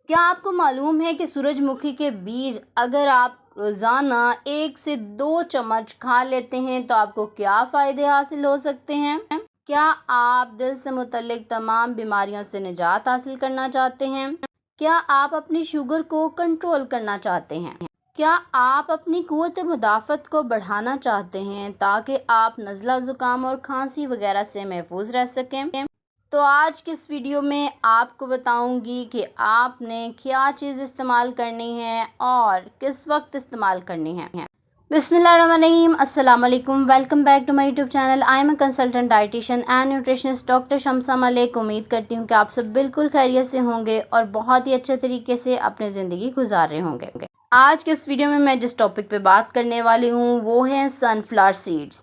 क्या आपको मालूम है कि सूरजमुखी के बीज अगर आप रोज़ाना 1 से 2 चम्मच खा लेते हैं तो आपको क्या फ़ायदे हासिल हो सकते हैं? क्या आप दिल से मुतल्लिक तमाम बीमारियों से निजात हासिल करना चाहते हैं? क्या आप अपनी शुगर को कंट्रोल करना चाहते हैं? क्या आप अपनी क़ुव्वत मुदाफ़त को बढ़ाना चाहते हैं ताकि आप नज़ला ज़ुकाम और खांसी वगैरह से महफूज रह सकें? तो आज की इस वीडियो में आपको बताऊंगी कि आपने क्या चीज़ इस्तेमाल करनी है और किस वक्त इस्तेमाल करनी है। बिस्मिल्लाहिर्रहमानिर्रहीम, अस्सलाम वालेकुम। Welcome back to my YouTube channel. I am a consultant dietitian and nutritionist doctor Shamsa Malik. उम्मीद करती हूँ कि आप सब बिल्कुल खैरियत से होंगे और बहुत ही अच्छे तरीके से अपनी ज़िंदगी गुजार रहे होंगे। आज के इस वीडियो में मैं जिस टॉपिक पे बात करने वाली हूँ वो है सनफ्लावर सीड्स।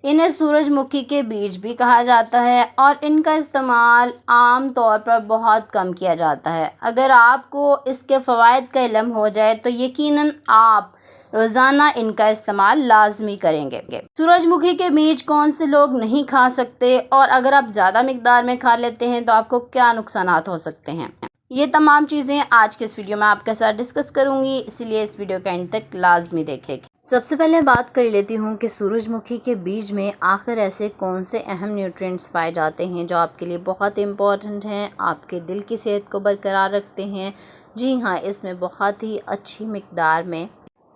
इन्हें सूरजमुखी के बीज भी कहा जाता है और इनका इस्तेमाल आम तौर पर बहुत कम किया जाता है। अगर आपको इसके फ़वाइद का इल्म हो जाए तो यकीनन आप रोज़ाना इनका इस्तेमाल लाजमी करेंगे। सूरजमुखी के बीज कौन से लोग नहीं खा सकते और अगर आप ज़्यादा मिकदार में खा लेते हैं तो आपको क्या नुकसानात हो सकते हैं, ये तमाम चीज़ें आज के इस वीडियो में आपके साथ डिस्कस करूंगी, इसलिए इस वीडियो का एंड तक लाजमी देखें। सबसे पहले बात कर लेती हूँ कि सूरजमुखी के बीज में आखिर ऐसे कौन से अहम न्यूट्रिएंट्स पाए जाते हैं जो आपके लिए बहुत इम्पॉर्टेंट हैं, आपके दिल की सेहत को बरकरार रखते हैं। जी हाँ, इसमें बहुत ही अच्छी मिकदार में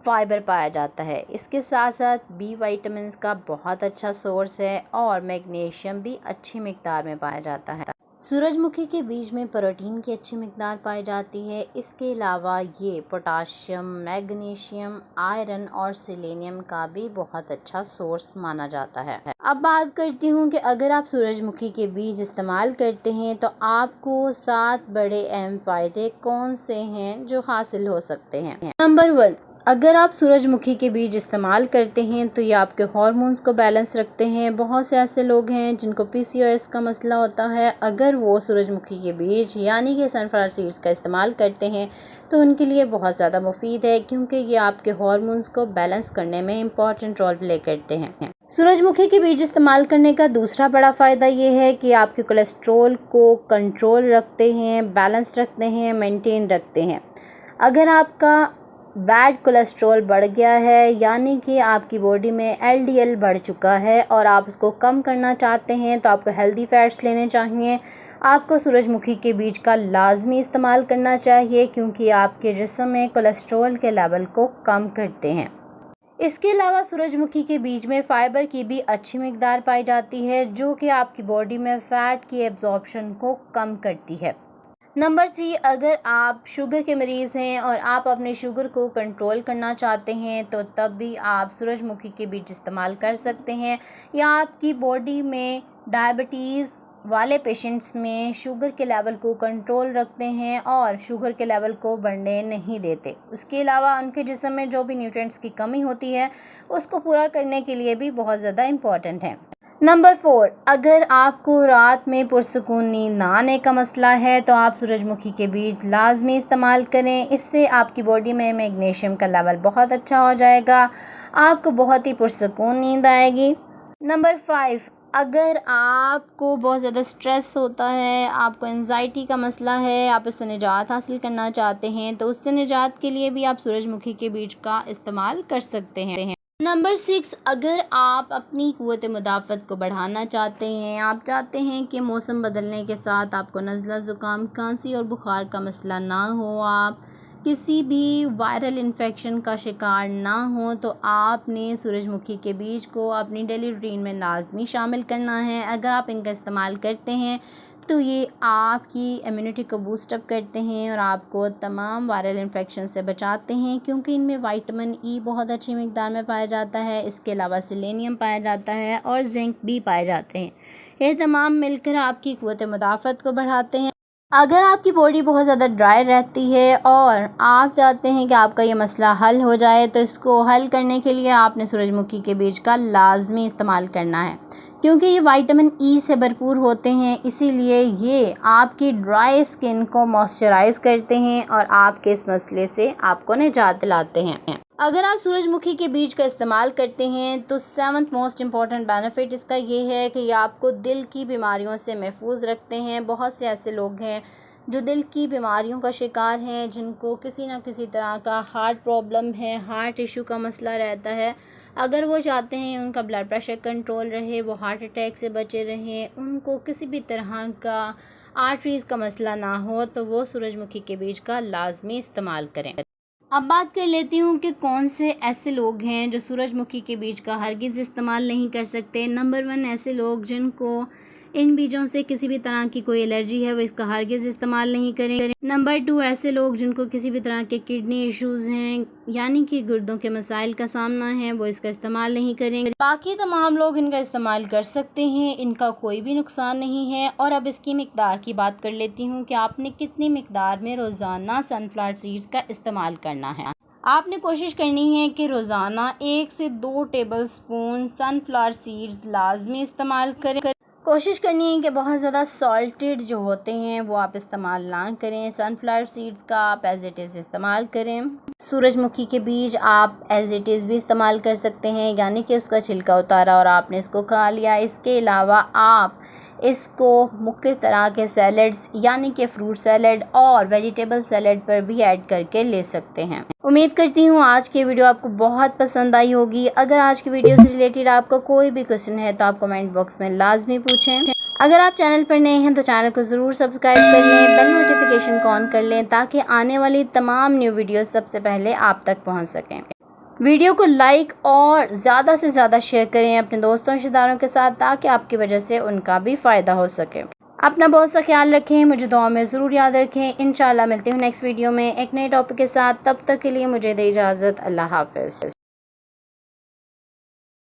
फाइबर पाया जाता है। इसके साथ साथ बी विटामिन का बहुत अच्छा सोर्स है और मैग्नीशियम भी अच्छी मिकदार में पाया जाता है। सूरजमुखी के बीज में प्रोटीन की अच्छी मिकदार पाई जाती है। इसके अलावा ये पोटाशियम, मैग्नीशियम, आयरन और सेलेनियम का भी बहुत अच्छा सोर्स माना जाता है। अब बात करती हूँ कि अगर आप सूरजमुखी के बीज इस्तेमाल करते हैं तो आपको 7 बड़े अहम फ़ायदे कौन से हैं जो हासिल हो सकते हैं। नंबर 1, अगर आप सूरजमुखी के बीज इस्तेमाल करते हैं तो ये आपके हार्मोन्स को बैलेंस रखते हैं। बहुत से ऐसे लोग हैं जिनको PCOS का मसला होता है, अगर वो सूरजमुखी के बीज यानी कि सनफ्लावर सीड्स का इस्तेमाल करते हैं तो उनके लिए बहुत ज़्यादा मुफीद है, क्योंकि ये आपके हार्मोन्स को बैलेंस करने में इम्पॉर्टेंट रोल प्ले करते हैं। सूरजमुखी के बीज इस्तेमाल करने का दूसरा बड़ा फ़ायदा ये है कि आपके कोलेस्ट्रॉल को कंट्रोल रखते हैं, बैलेंस रखते हैं, मेंटेन रखते हैं। अगर आपका बैड कोलेस्ट्रॉल बढ़ गया है यानी कि आपकी बॉडी में LDL बढ़ चुका है और आप उसको कम करना चाहते हैं तो आपको हेल्दी फैट्स लेने चाहिए। आपको सूरजमुखी के बीज का लाजमी इस्तेमाल करना चाहिए क्योंकि आपके जिस्म में कोलेस्ट्रॉल के लेवल को कम करते हैं। इसके अलावा सूरजमुखी के बीज में फ़ाइबर की भी अच्छी मिकदार पाई जाती है जो कि आपकी बॉडी में फ़ैट की एब्जॉर्प्शन को कम करती है। नंबर 3, अगर आप शुगर के मरीज़ हैं और आप अपने शुगर को कंट्रोल करना चाहते हैं तो तब भी आप सूरजमुखी के बीज इस्तेमाल कर सकते हैं, या आपकी बॉडी में डायबिटीज़ वाले पेशेंट्स में शुगर के लेवल को कंट्रोल रखते हैं और शुगर के लेवल को बढ़ने नहीं देते। उसके अलावा उनके जिस्म में जो भी न्यूट्रिएंट्स की कमी होती है उसको पूरा करने के लिए भी बहुत ज़्यादा इम्पॉर्टेंट है। नंबर 4, अगर आपको रात में पुरसुकून नींद ना आने का मसला है तो आप सूरजमुखी के बीज लाजमी इस्तेमाल करें। इससे आपकी बॉडी में मैग्नीशियम का लेवल बहुत अच्छा हो जाएगा, आपको बहुत ही पुरसुकून नींद आएगी। नंबर 5, अगर आपको बहुत ज़्यादा स्ट्रेस होता है, आपको एंजाइटी का मसला है, आप इससे निजात हासिल करना चाहते हैं तो उससे निजात के लिए भी आप सूरजमुखी के बीज का इस्तेमाल कर सकते हैं। नंबर 6, अगर आप अपनी क़ुव्वत मुदाफ़त को बढ़ाना चाहते हैं, आप चाहते हैं कि मौसम बदलने के साथ आपको नज़ला ज़ुकाम, खांसी और बुखार का मसला ना हो, आप किसी भी वायरल इन्फेक्शन का शिकार ना हो, तो आपने सूरजमुखी के बीज को अपनी डेली रूटीन में लाजमी शामिल करना है। अगर आप इनका इस्तेमाल करते हैं तो ये आपकी इम्यूनिटी को बूस्टअप करते हैं और आपको तमाम वायरल इन्फेक्शन से बचाते हैं, क्योंकि इनमें विटामिन E बहुत अच्छी मिकदार में पाया जाता है। इसके अलावा सेलेनियम पाया जाता है और जिंक भी पाए जाते हैं। ये तमाम मिलकर आपकी क़ुव्वत मुदाफ़त को बढ़ाते हैं। अगर आपकी बॉडी बहुत ज़्यादा ड्राई रहती है और आप चाहते हैं कि आपका ये मसला हल हो जाए तो इसको हल करने के लिए आपने सूरजमुखी के बीज का लाजमी इस्तेमाल करना है, क्योंकि ये विटामिन E से भरपूर होते हैं। इसीलिए ये आपकी ड्राई स्किन को मॉइस्चराइज़ करते हैं और आपके इस मसले से आपको निजात दिलाते हैं। अगर आप सूरजमुखी के बीज का इस्तेमाल करते हैं तो 7th मोस्ट इम्पॉर्टेंट बेनिफिट इसका ये है कि ये आपको दिल की बीमारियों से महफूज रखते हैं। बहुत से ऐसे लोग हैं जो दिल की बीमारियों का शिकार हैं, जिनको किसी न किसी तरह का हार्ट प्रॉब्लम है, हार्ट इशू का मसला रहता है, अगर वो चाहते हैं उनका ब्लड प्रेशर कंट्रोल रहे, वो हार्ट अटैक से बचे रहें, उनको किसी भी तरह का आर्टरीज़ का मसला ना हो, तो वो सूरजमुखी के बीज का लाजमी इस्तेमाल करें। अब बात कर लेती हूँ कि कौन से ऐसे लोग हैं जो सूरजमुखी के बीज का हरगिज़ इस्तेमाल नहीं कर सकते। नंबर 1, ऐसे लोग जिनको इन बीजों से किसी भी तरह की कोई एलर्जी है, वो इसका हरगिज़ इस्तेमाल नहीं करें। नंबर 2, ऐसे लोग जिनको किसी भी तरह के किडनी इश्यूज़ हैं, यानी कि गुर्दों के मसाइल का सामना है, वो इसका इस्तेमाल नहीं करेंगे। बाकी तमाम लोग इनका इस्तेमाल कर सकते हैं, इनका कोई भी नुकसान नहीं है। और अब इसकी मिकदार की बात कर लेती हूँ कि आपने कितनी मिकदार में रोज़ाना सनफ्लावर सीड्स का इस्तेमाल करना है। आपने कोशिश करनी है कि रोज़ाना 1 से 2 टेबल स्पून सनफ्लावर सीड्स लाजमी इस्तेमाल करें। कोशिश करनी है कि बहुत ज़्यादा सॉल्टेड जो होते हैं वो आप इस्तेमाल ना करें। सनफ्लावर सीड्स का आप एज़ इट इज़ इस्तेमाल करें। सूरजमुखी के बीज आप एज़ इट इज़ भी इस्तेमाल कर सकते हैं, यानी कि उसका छिलका उतारा और आपने इसको खा लिया। इसके अलावा आप इसको मुख्तलिफ़ तरह के सैलड्स, यानी कि फ्रूट सैलड और वेजिटेबल सैलड पर भी ऐड करके ले सकते हैं। उम्मीद करती हूँ आज की वीडियो आपको बहुत पसंद आई होगी। अगर आज की वीडियो से रिलेटेड आपका कोई भी क्वेश्चन है तो आप कमेंट बॉक्स में लाजमी पूछें। अगर आप चैनल पर नए हैं तो चैनल को ज़रूर सब्सक्राइब कर लें, बेल नोटिफिकेशन को ऑन कर लें ताकि आने वाली तमाम न्यू वीडियोस सबसे पहले आप तक पहुँच सकें। वीडियो को लाइक और ज़्यादा से ज़्यादा शेयर करें अपने दोस्तों रिश्तेदारों के साथ, ताकि आपकी वजह से उनका भी फ़ायदा हो सके। अपना बहुत सा ख्याल रखें, मुझे दुआ में ज़रूर याद रखें। इंशाल्लाह मिलती हूँ नेक्स्ट वीडियो में एक नए टॉपिक के साथ। तब तक के लिए मुझे दे इजाज़त। अल्लाह हाफ़िज़।